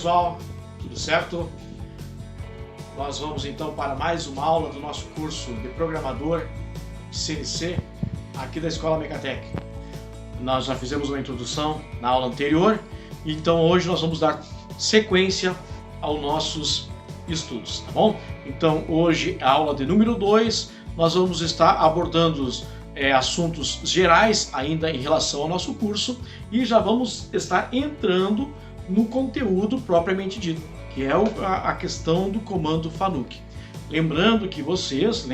pessoal, tudo certo? Nós vamos então para mais uma aula do nosso curso de programador CNC aqui da Escola Mecatec. Nós já fizemos uma introdução na aula anterior, então hoje nós vamos dar sequência aos nossos estudos, tá bom? Então hoje a aula de número 2, nós vamos estar abordando assuntos gerais ainda em relação ao nosso curso e já vamos estar entrando no conteúdo propriamente dito, que é a questão do comando FANUC. Lembrando que vocês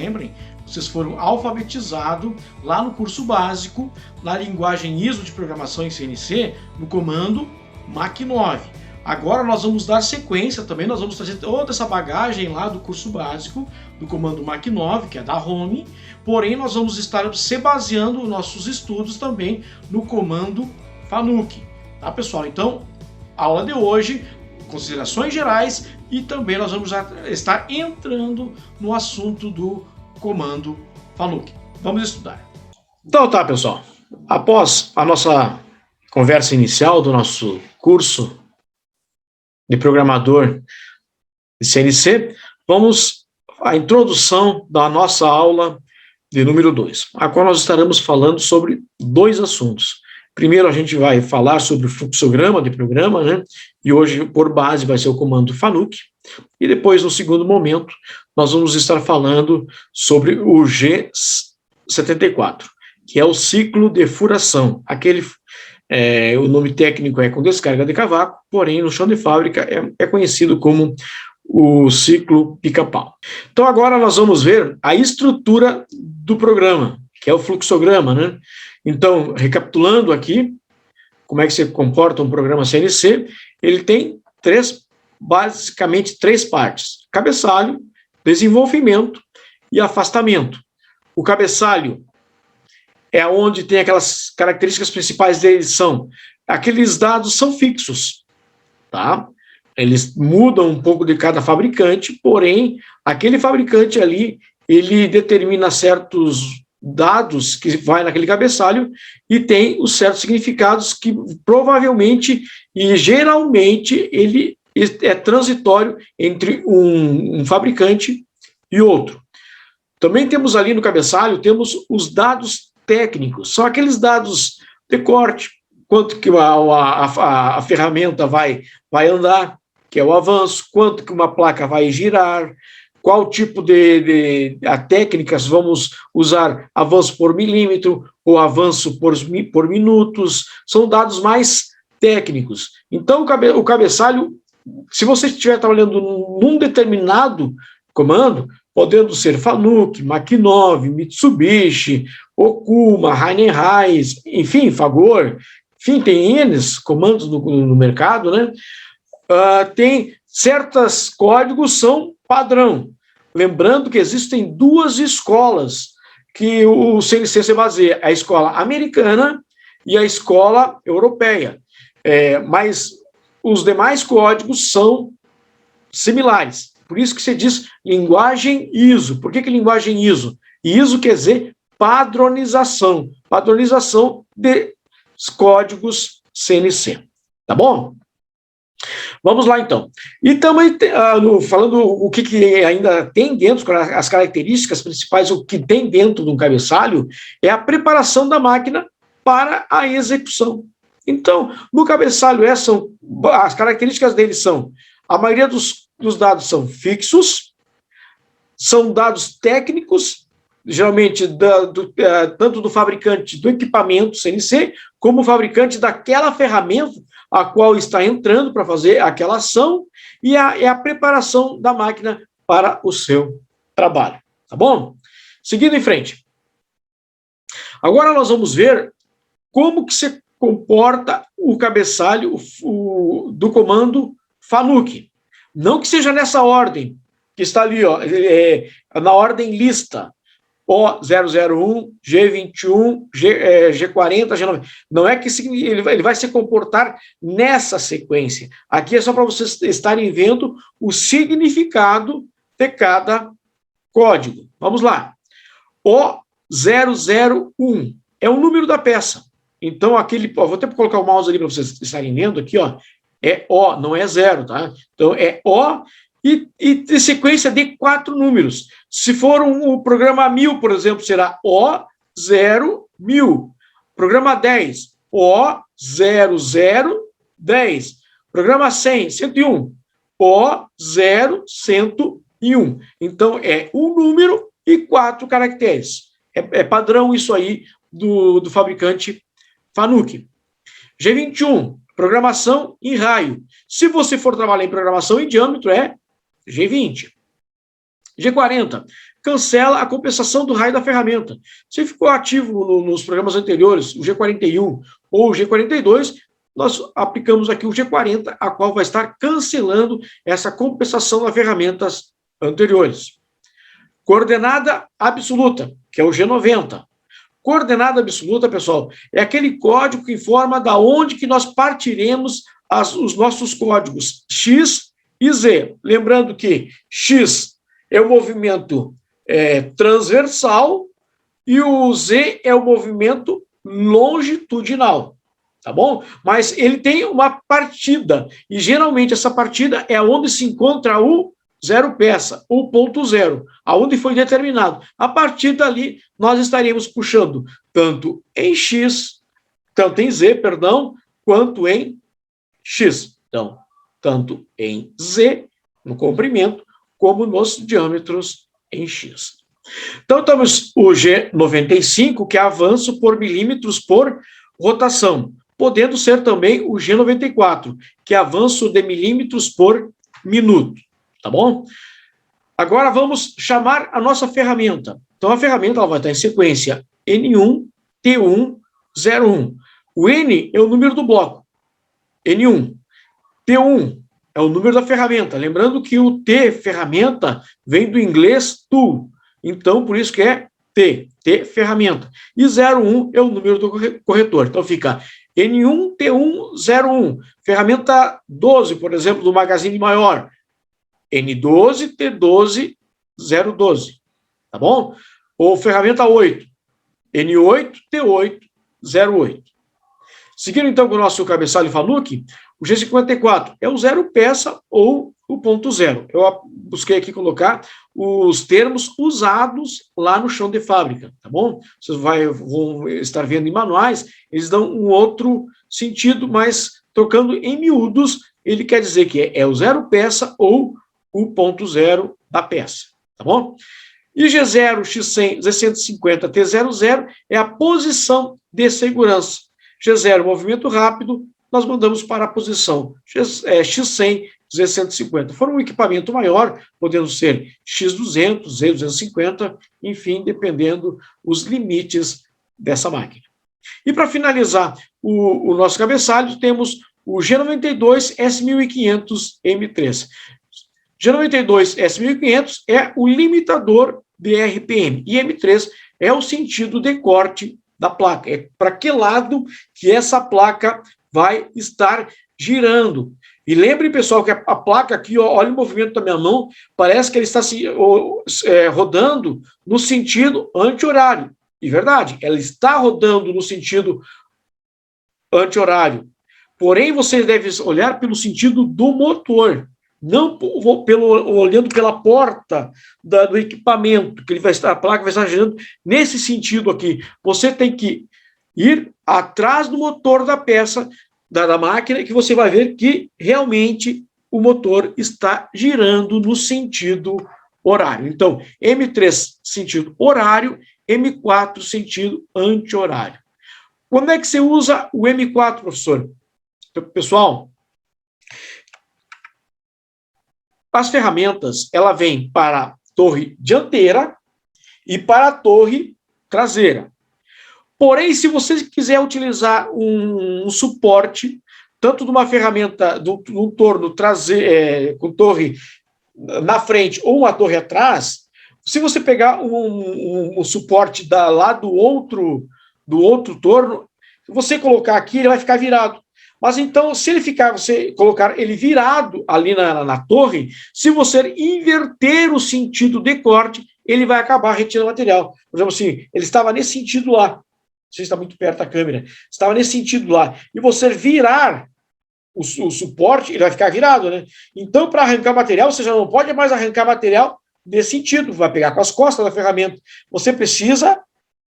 foram alfabetizados lá no curso básico, na linguagem ISO de programação em CNC, no comando MAC9. Agora nós vamos dar sequência também, nós vamos trazer toda essa bagagem lá do curso básico, do comando MAC9, que é da Home, porém nós vamos estar se baseando os nossos estudos também no comando FANUC. Tá, pessoal? Então, a aula de hoje, considerações gerais, e também nós vamos estar entrando no assunto do comando FANUC. Vamos estudar. Então tá, pessoal. Após a nossa conversa inicial do nosso curso de programador de CNC, vamos à introdução da nossa aula de número 2. Agora nós estaremos falando sobre dois assuntos. Primeiro a gente vai falar sobre o fluxograma de programa, né? E hoje por base vai ser o comando FANUC. E depois, no segundo momento, nós vamos estar falando sobre o G74, que é o ciclo de furação. O nome técnico é com descarga de cavaco, porém no chão de fábrica é conhecido como o ciclo pica-pau. Então agora nós vamos ver a estrutura do programa, que é o fluxograma, né? Então, recapitulando aqui, como é que se comporta um programa CNC, ele tem basicamente três partes: cabeçalho, desenvolvimento e afastamento. O cabeçalho é onde tem aquelas características principais dele, aqueles dados são fixos, tá? Eles mudam um pouco de cada fabricante, porém, aquele fabricante ali, ele determina certos dados que vai naquele cabeçalho e tem os certos significados que provavelmente e geralmente ele é transitório entre um fabricante e outro. Também temos ali no cabeçalho, temos os dados técnicos, são aqueles dados de corte, quanto que a ferramenta vai andar, que é o avanço, quanto que uma placa vai girar, qual tipo de técnicas vamos usar, avanço por milímetro ou avanço por minutos, são dados mais técnicos. Então, o cabeçalho, se você estiver trabalhando num determinado comando, podendo ser FANUC, MAC9, Mitsubishi, Okuma, Heidenreich, enfim, Fagor, enfim, tem N comandos no mercado, né? Tem certos códigos são padrão. Lembrando que existem duas escolas que o CNC se baseia, a escola americana e a escola europeia. Mas os demais códigos são similares. Por isso que se diz linguagem ISO. Por que linguagem ISO? ISO quer dizer padronização. Padronização de códigos CNC. Tá bom? Vamos lá, então. E também, falando o que ainda tem dentro, as características principais, o que tem dentro de um cabeçalho, é a preparação da máquina para a execução. Então, no cabeçalho, as características dele são: a maioria dos dados são fixos, são dados técnicos, geralmente tanto do fabricante do equipamento CNC, como o fabricante daquela ferramenta a qual está entrando para fazer aquela ação, e a preparação da máquina para o seu trabalho. Tá bom? Seguindo em frente. Agora nós vamos ver como que se comporta o cabeçalho do comando FANUC. Não que seja nessa ordem, que está ali, na ordem lista. O001, G21, G40, G90. Não é que ele vai se comportar nessa sequência. Aqui é só para vocês estarem vendo o significado de cada código. Vamos lá. O001 é o número da peça. Então, vou até colocar o mouse ali para vocês estarem vendo aqui, É O, não é 0, tá? Então, é O e de sequência de 4 números. Se for um programa 1000, por exemplo, será O, 0, 1000. Programa 10, O, 0, 0, 10. Programa 100, 101. O, 0, 101. Então, é um número e 4 caracteres. É padrão isso aí do fabricante Fanuc. G21, programação em raio. Se você for trabalhar em programação em diâmetro, é G20. G40, cancela a compensação do raio da ferramenta. Se ficou ativo nos programas anteriores, o G41 ou o G42, nós aplicamos aqui o G40, a qual vai estar cancelando essa compensação das ferramentas anteriores. Coordenada absoluta, que é o G90. Coordenada absoluta, pessoal, é aquele código que informa da onde que nós partiremos os nossos códigos X e Z. Lembrando que X é o movimento transversal e o Z é o movimento longitudinal, tá bom? Mas ele tem uma partida, e geralmente essa partida é onde se encontra o zero peça, o ponto zero, aonde foi determinado. A partir dali, nós estaríamos puxando tanto em X, tanto em Z, perdão, quanto em X. Então, tanto em Z, no comprimento, como nos diâmetros em X. Então, temos o G95, que é avanço por milímetros por rotação, podendo ser também o G94, que é avanço de milímetros por minuto. Tá bom? Agora vamos chamar a nossa ferramenta. Então, a ferramenta ela vai estar em sequência N1, T1, 01. O N é o número do bloco, N1. T1 é o número da ferramenta. Lembrando que o T, ferramenta, vem do inglês tool. Então, por isso que é T, ferramenta. E 01 é o número do corretor. Então, fica N1, T1, 01. Ferramenta 12, por exemplo, do Magazine Maior. N12, T12, 012, tá bom? Ou ferramenta 8, N8, T8, 08. Seguindo então com o nosso cabeçalho Fanuc, o G54 é o zero peça ou o ponto zero. Eu busquei aqui colocar os termos usados lá no chão de fábrica, tá bom? Vocês vão estar vendo em manuais, eles dão um outro sentido, mas trocando em miúdos, ele quer dizer que é o zero peça ou o ponto zero da peça, tá bom? E G0, X100, Z150, T00 é a posição de segurança. G0, movimento rápido, nós mandamos para a posição X100, Z150. For um equipamento maior, podendo ser X200, Z250, enfim, dependendo os limites dessa máquina. E para finalizar o nosso cabeçalho, temos o G92 S1500 M3. G92 S1500 é o limitador de RPM, e M3 é o sentido de corte da placa. É para que lado que essa placa vai estar girando. E lembre, pessoal, que a placa aqui, ó, olha o movimento da minha mão, parece que ele está rodando no sentido anti-horário. E verdade, ela está rodando no sentido anti-horário. Porém, você deve olhar pelo sentido do motor, não olhando pela porta do equipamento, que a placa vai estar girando nesse sentido aqui. Você tem que ir atrás do motor da peça, da máquina, que você vai ver que realmente o motor está girando no sentido horário. Então, M3 sentido horário, M4 sentido anti-horário. Quando é que você usa o M4, professor? Então, pessoal, as ferramentas, ela vem para a torre dianteira e para a torre traseira. Porém, se você quiser utilizar um suporte, tanto de uma ferramenta, de um torno traseiro, com torre na frente ou uma torre atrás, se você pegar um suporte lá do outro torno, você colocar aqui, ele vai ficar virado. Mas então, se você colocar ele virado ali na torre, se você inverter o sentido de corte, ele vai acabar retirando o material. Por exemplo, assim, ele estava nesse sentido lá. Você está muito perto da câmera. Estava nesse sentido lá. E você virar o suporte, ele vai ficar virado, né? Então, para arrancar material, você já não pode mais arrancar material nesse sentido, vai pegar com as costas da ferramenta. Você precisa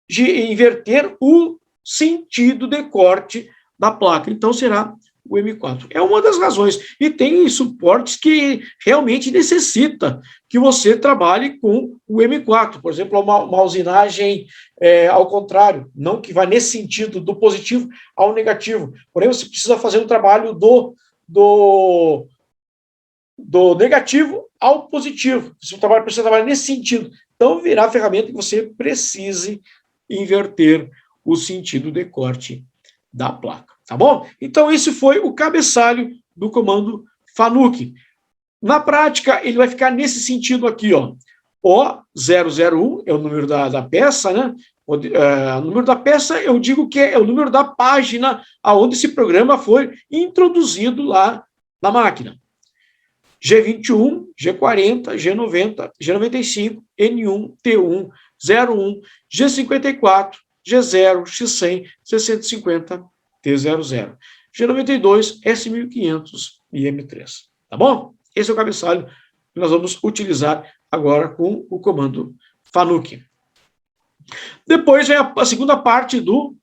de inverter o sentido de corte da placa. Então, será o M4. É uma das razões. E tem suportes que realmente necessita que você trabalhe com o M4. Por exemplo, uma usinagem ao contrário, não que vá nesse sentido, do positivo ao negativo. Porém, você precisa fazer um trabalho do negativo ao positivo. Você precisa trabalhar nesse sentido. Então, virá a ferramenta que você precise inverter o sentido de corte da placa, tá bom? Então, esse foi o cabeçalho do comando FANUC. Na prática, ele vai ficar nesse sentido aqui, ó. O001 é o número da peça, né? O número da peça, eu digo que é o número da página aonde esse programa foi introduzido lá na máquina. G21, G40, G90, G95, N1, T1, 01, G54, G0, X100, C150, T00, G92, S1500 e M3. Tá bom? Esse é o cabeçalho que nós vamos utilizar agora com o comando FANUC. Depois vem a segunda parte do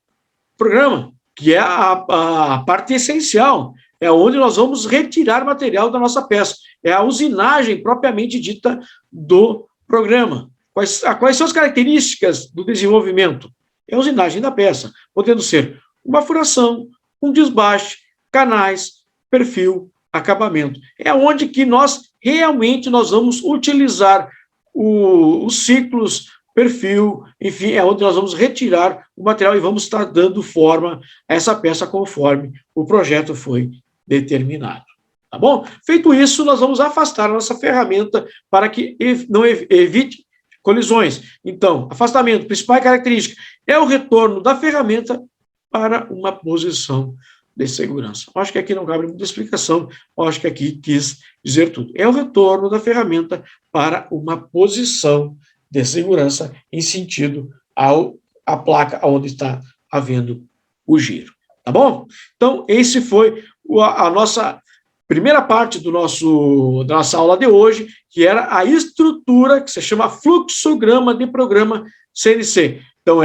programa, que é a parte essencial, é onde nós vamos retirar material da nossa peça. É a usinagem propriamente dita do programa. Quais são as características do desenvolvimento? É a usinagem da peça, podendo ser uma furação, um desbaste, canais, perfil, acabamento. É onde que nós realmente vamos utilizar os ciclos, perfil, enfim, é onde nós vamos retirar o material e vamos estar dando forma a essa peça conforme o projeto foi determinado. Tá bom? Feito isso, nós vamos afastar a nossa ferramenta para que não evite colisões. Então, afastamento, principal característica, é o retorno da ferramenta para uma posição de segurança. Acho que aqui não cabe muita explicação, acho que aqui quis dizer tudo. É o retorno da ferramenta para uma posição de segurança em sentido à placa onde está havendo o giro. Tá bom? Então, esse foi a nossa primeira parte da nossa aula de hoje, que era a estrutura que se chama fluxograma de programa CNC. Então,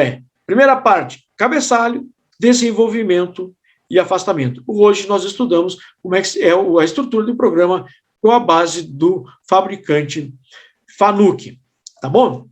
primeira parte, cabeçalho, desenvolvimento e afastamento. Hoje nós estudamos como é que é a estrutura do programa com a base do fabricante FANUC. Tá bom?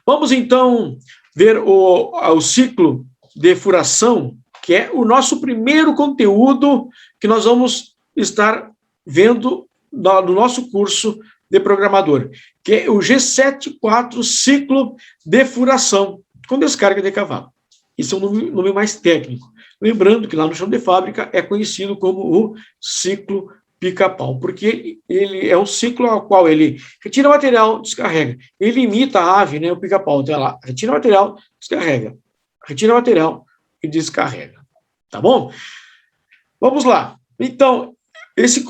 Vamos, então, ver o ciclo de furação, que é o nosso primeiro conteúdo que nós vamos estar vendo no nosso curso de programador, que é o G74 ciclo de furação com descarga de cavalo. Isso é um nome mais técnico. Lembrando que lá no chão de fábrica é conhecido como o ciclo pica-pau, porque ele é um ciclo ao qual ele retira material, descarrega. Ele imita a ave, né, o pica-pau. Então, ela retira material, descarrega. Retira material e descarrega. Tá bom? Vamos lá. Então, esse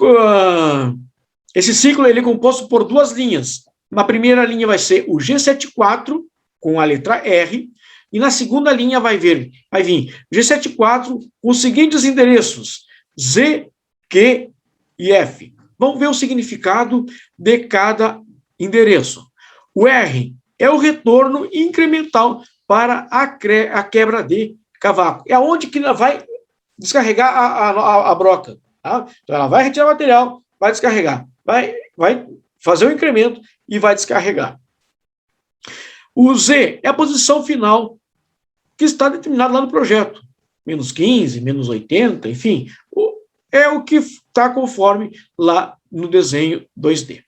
ciclo ele é composto por duas linhas. Na primeira linha vai ser o G74, com a letra R, e na segunda linha vai vir G74 com os seguintes endereços, Z, Q e F. Vamos ver o significado de cada endereço. O R é o retorno incremental para a quebra de cavaco. É onde que ela vai descarregar a broca. Tá? Então, ela vai retirar o material, vai descarregar, vai fazer o incremento e vai descarregar. O Z é a posição final que está determinada lá no projeto. Menos 15, menos 80, enfim. É o que está conforme lá no desenho 2D.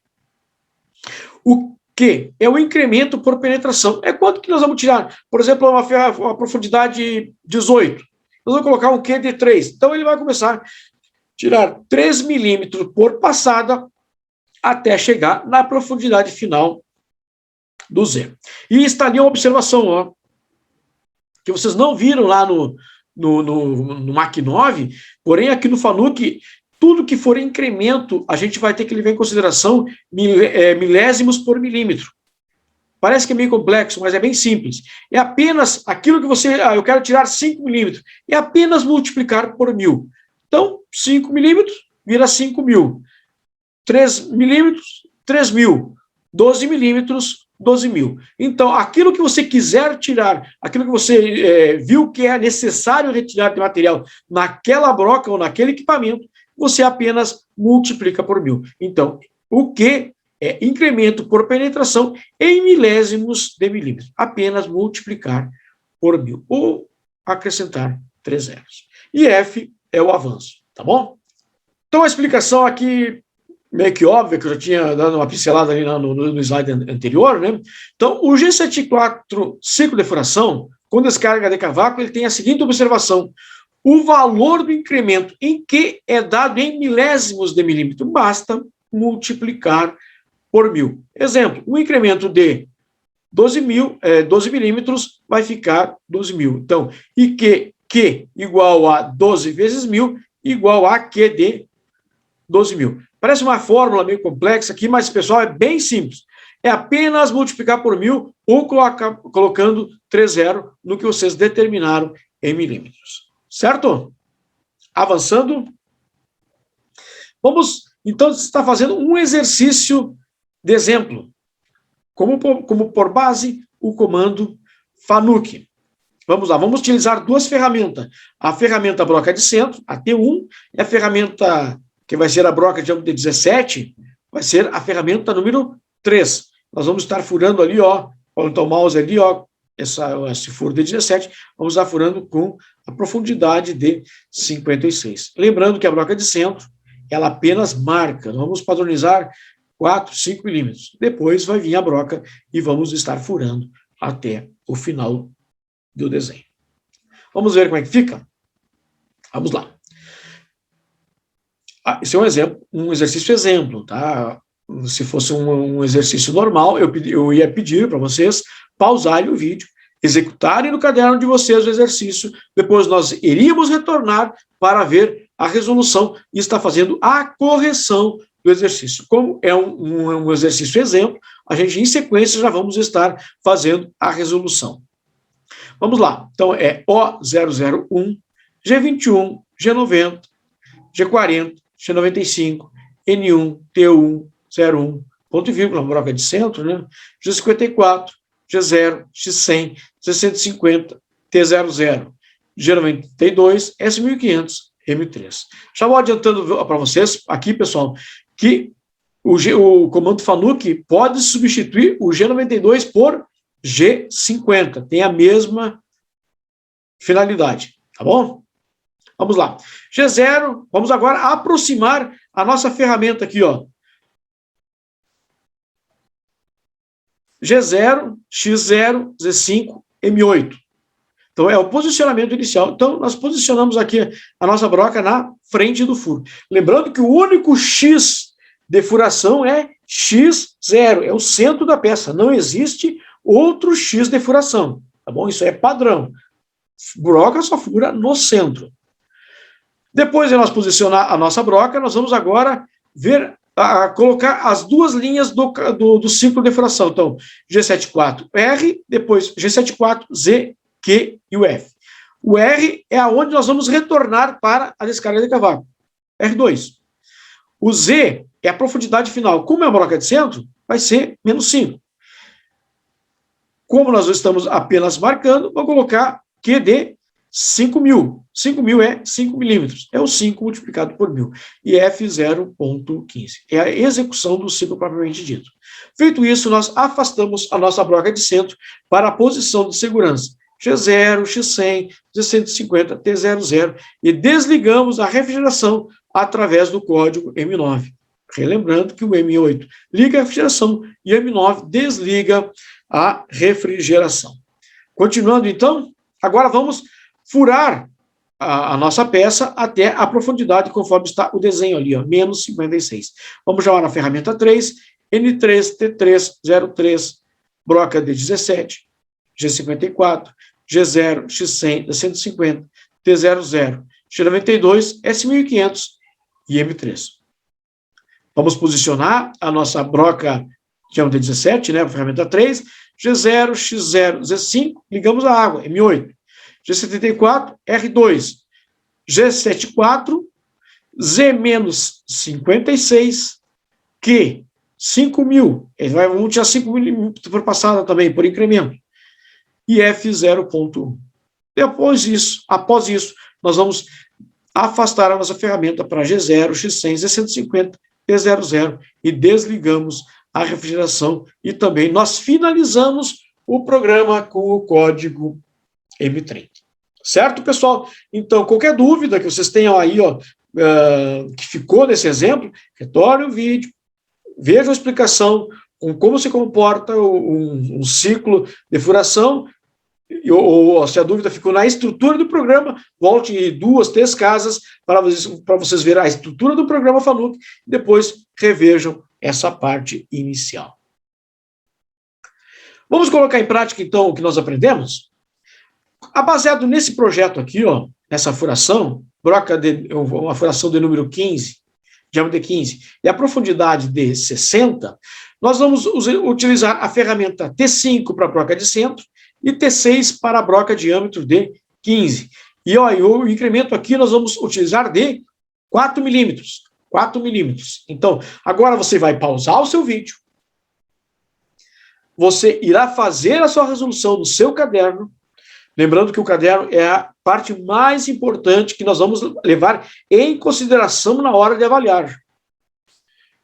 O Q é o incremento por penetração. É quanto que nós vamos tirar? Por exemplo, uma profundidade 18. Nós vamos colocar um Q de 3. Então, ele vai começar a tirar 3 milímetros por passada até chegar na profundidade final do Z. E está ali uma observação, ó, que vocês não viram lá no Mach 9, porém aqui no FANUC, tudo que for incremento, a gente vai ter que levar em consideração milésimos por milímetro. Parece que é meio complexo, mas é bem simples. É apenas aquilo que eu quero tirar 5 milímetros, é apenas multiplicar por 1000. Então, 5 milímetros vira 5.000. 3 milímetros, 3.000. 12 milímetros, 12.000. Então, aquilo que você quiser tirar, aquilo que você viu que é necessário retirar de material naquela broca ou naquele equipamento, você apenas multiplica por 1.000. Então, o que é incremento por penetração em milésimos de milímetros. Apenas multiplicar por 1.000 ou acrescentar 3 zeros. E F é o avanço, tá bom? Então, a explicação aqui meio que óbvia, que eu já tinha dado uma pincelada ali no slide anterior, né? Então, o G74 ciclo de furação, com descarga de cavaco, ele tem a seguinte observação: o valor do incremento em que é dado em milésimos de milímetro, basta multiplicar por 1.000. Exemplo, um incremento de 12 milímetros vai ficar 12.000. Então, e Q igual a 12 vezes 1.000 igual a Q de 12.000. Parece uma fórmula meio complexa aqui, mas, pessoal, é bem simples. É apenas multiplicar por 1.000 ou colocando 3 zeros no que vocês determinaram em milímetros. Certo? Avançando. Vamos, então, estar fazendo um exercício de exemplo. Como por base, o comando FANUC. Vamos lá, vamos utilizar duas ferramentas. A ferramenta broca de centro, a T1, e a ferramenta que vai ser a broca de âmbito de 17, vai ser a ferramenta número 3. Nós vamos estar furando ali, ó, o mouse ali, ó, esse furo de 17, vamos estar furando com a profundidade de 56. Lembrando que a broca de centro, ela apenas marca, nós vamos padronizar 4, 5 milímetros. Depois vai vir a broca e vamos estar furando até o final do desenho. Vamos ver como é que fica? Vamos lá. Esse é um exemplo, um exercício exemplo, tá? Se fosse um exercício normal, eu ia pedir para vocês pausarem o vídeo, executarem no caderno de vocês o exercício, depois nós iríamos retornar para ver a resolução e estar fazendo a correção do exercício. Como é um exercício exemplo, a gente em sequência já vamos estar fazendo a resolução. Vamos lá, então é O001, G21, G90, G40, G95, N1, T1, 01, ponto e vírgula, broca de centro, né? G54, G0, X100, G150, T00, G92, S1500, M3. Já vou adiantando para vocês aqui, pessoal, que o comando FANUC pode substituir o G92 por G50. Tem a mesma finalidade, tá bom? Vamos lá. G0, vamos agora aproximar a nossa ferramenta aqui, ó. G0, X0, Z5, M8. Então, é o posicionamento inicial. Então, nós posicionamos aqui a nossa broca na frente do furo. Lembrando que o único X de furação é X0, é o centro da peça. Não existe outro X de furação, tá bom? Isso é padrão. Broca só fura no centro. Depois de nós posicionar a nossa broca, nós vamos agora ver, colocar as duas linhas do ciclo de furação. Então, G74R, depois G74Z, Q e o F. O R é aonde nós vamos retornar para a descarga de cavaco. R2. O Z é a profundidade final. Como é a broca de centro, vai ser menos 5. Como nós estamos apenas marcando, vou colocar Q de 5.000. 5.000 é 5 milímetros. É o 5 multiplicado por 1.000. E F 0,15. É a execução do ciclo propriamente dito. Feito isso, nós afastamos a nossa broca de centro para a posição de segurança. G0, X100, Z150, T00. E desligamos a refrigeração através do código M9. Relembrando que o M8 liga a refrigeração e o M9 desliga a refrigeração. Continuando, então, agora vamos furar a nossa peça até a profundidade, conforme está o desenho ali, ó, menos 56. Vamos chamar na ferramenta 3, N3, T3, 03, broca de 17, G54, G0, X100, D150, T00, G92, S1500 e M3. Vamos posicionar a nossa broca, que é o D17, né, a ferramenta 3, G0, X0, Z5, ligamos a água, M8. G74, R2. G74, Z menos 56, Q 5.000, vamos tirar 5.000 por passada também, por incremento, e F 0,1. Após isso, nós vamos afastar a nossa ferramenta para G0, X100, Z150, T00 e desligamos a refrigeração e também nós finalizamos o programa com o código M30. Certo, pessoal? Então, qualquer dúvida que vocês tenham aí, que ficou nesse exemplo, retorne o vídeo, veja a explicação com como se comporta um ciclo de furação, ou se a dúvida ficou na estrutura do programa, volte em 2, 3 casas para vocês verem a estrutura do programa Fanuc e depois revejam essa parte inicial. Vamos colocar em prática, então, o que nós aprendemos? Baseado nesse projeto aqui, nessa furação, uma furação de número 15, diâmetro de 15, e a profundidade de 60, nós vamos utilizar a ferramenta T5 para a broca de centro e T6 para a broca de diâmetro de 15. E o incremento aqui nós vamos utilizar de 4 milímetros. 4 milímetros. Então, agora você vai pausar o seu vídeo, você irá fazer a sua resolução no seu caderno, lembrando que o caderno é a parte mais importante que nós vamos levar em consideração na hora de avaliar.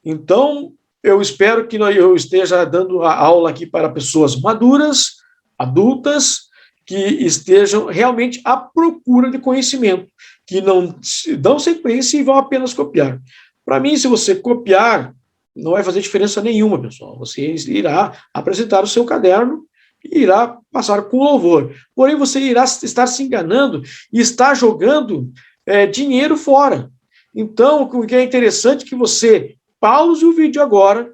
Então, eu espero que eu esteja dando a aula aqui para pessoas maduras, adultas, que estejam realmente à procura de conhecimento, que não dão sequência e vão apenas copiar. Para mim, se você copiar, não vai fazer diferença nenhuma, pessoal. Você irá apresentar o seu caderno e irá passar com louvor. Porém, você irá estar se enganando e estar jogando dinheiro fora. Então, o que é interessante é que você pause o vídeo agora,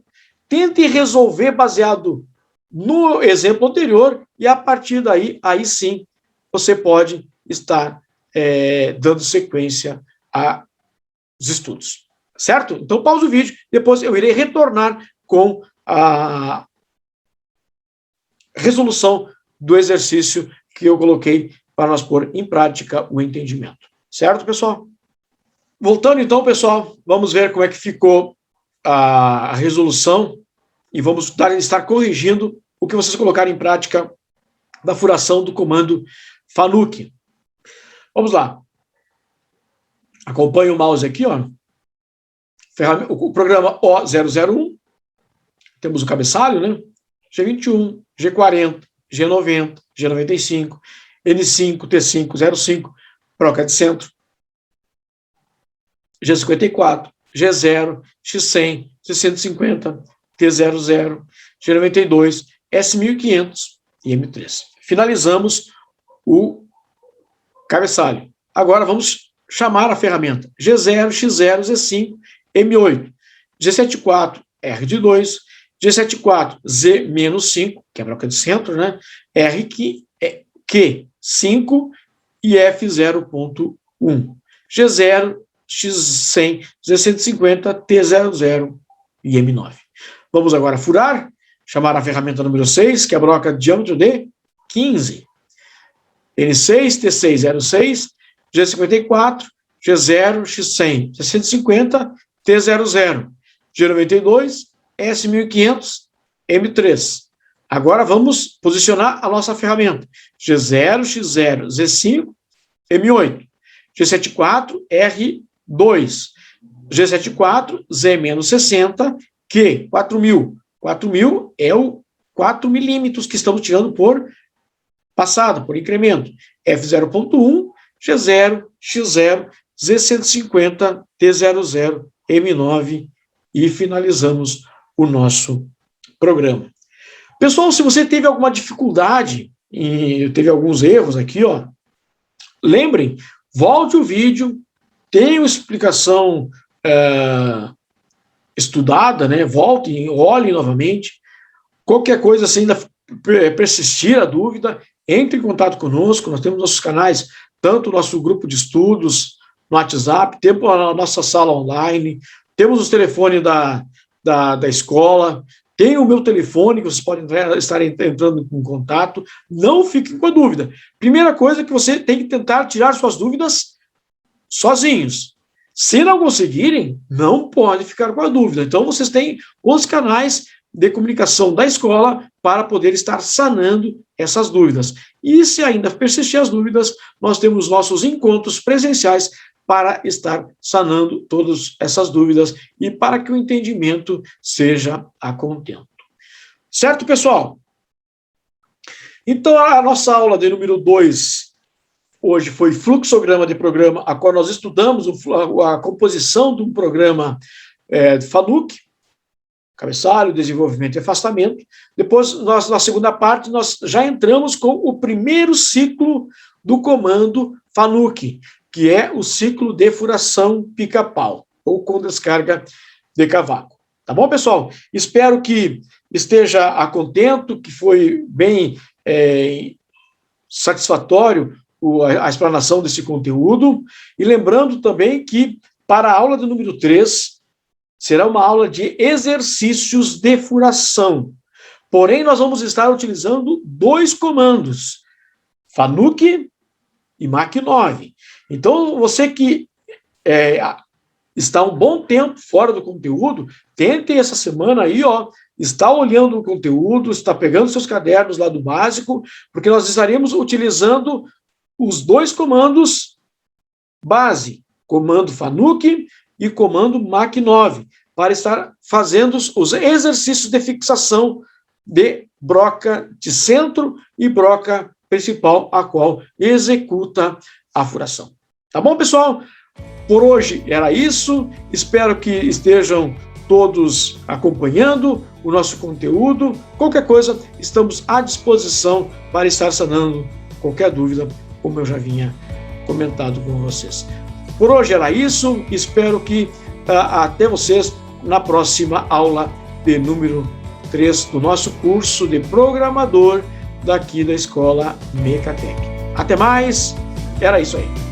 tente resolver baseado no exemplo anterior e, a partir daí, aí sim, você pode estar dando sequência aos estudos. Certo? Então, pause o vídeo, depois eu irei retornar com a resolução do exercício que eu coloquei para nós pôr em prática o entendimento. Certo, pessoal? Voltando, então, pessoal, vamos ver como é que ficou a resolução e vamos estar corrigindo o que vocês colocaram em prática da furação do comando Fanuc. Vamos lá. Acompanhe o mouse aqui, o programa O001, temos o cabeçalho, né? G21, G40, G90, G95, N5, T5, 05, broca de centro, G54, G0, X100, C150, T00, G92, S1500 e M3. Finalizamos o cabeçalho. Agora vamos chamar a ferramenta G0, X0, Z5, M8, G74, R de 2, G74, Z-5, que é a broca de centro, né? R Q 5 e F 0.1. G0, X100, Z150, T00 e M9. Vamos agora furar, chamar a ferramenta número 6, que é a broca de diâmetro de 15. N6, T6, 06, G54, G0, X100, Z150, T00, G92, S1500, M3. Agora vamos posicionar a nossa ferramenta. G0, X0, Z5, M8. G74, R2. G74, Z-60, Q, 4.000. 4.000 é o 4 milímetros que estamos tirando por passada, por incremento. F0.1, G0, X0, Z150, T00, M9 e finalizamos o nosso programa. Pessoal, se você teve alguma dificuldade e teve alguns erros aqui, lembrem, volte o vídeo, tem uma explicação estudada, né? Volte, olhe novamente. Qualquer coisa, se ainda persistir a dúvida, entre em contato conosco, nós temos nossos canais, tanto o nosso grupo de estudos no WhatsApp, temos a nossa sala online, temos os telefones da escola, tem o meu telefone, que vocês podem estar entrando em contato, não fiquem com a dúvida. Primeira coisa é que você tem que tentar tirar suas dúvidas sozinhos. Se não conseguirem, não pode ficar com a dúvida. Então, vocês têm os canais de comunicação da escola para poder estar sanando essas dúvidas. E se ainda persistir as dúvidas, nós temos nossos encontros presenciais para estar sanando todas essas dúvidas e para que o entendimento seja a contento. Certo, pessoal? Então, a nossa aula de número 2 hoje foi fluxograma de programa, a qual nós estudamos a composição de um programa FANUC, cabeçalho, desenvolvimento e afastamento. Depois, na segunda parte, nós já entramos com o primeiro ciclo do comando FANUC, que é o ciclo de furação pica-pau, ou com descarga de cavaco. Tá bom, pessoal? Espero que esteja a contento, que foi bem satisfatório a explanação desse conteúdo. E lembrando também que, para a aula do número 3, será uma aula de exercícios de furação. Porém, nós vamos estar utilizando 2 comandos, FANUC e MAC9. Então, você que está um bom tempo fora do conteúdo, tente essa semana aí, está olhando o conteúdo, está pegando seus cadernos lá do básico, porque nós estaremos utilizando os 2 comandos base, comando FANUC e comando MAC9, para estar fazendo os exercícios de fixação de broca de centro e broca principal, a qual executa a furação. Tá bom, pessoal? Por hoje era isso. Espero que estejam todos acompanhando o nosso conteúdo. Qualquer coisa, estamos à disposição para estar sanando qualquer dúvida, como eu já vinha comentado com vocês. Por hoje era isso. Espero que até vocês na próxima aula de número 3 do nosso curso de programador daqui da Escola Mecatec. Até mais. Era isso aí.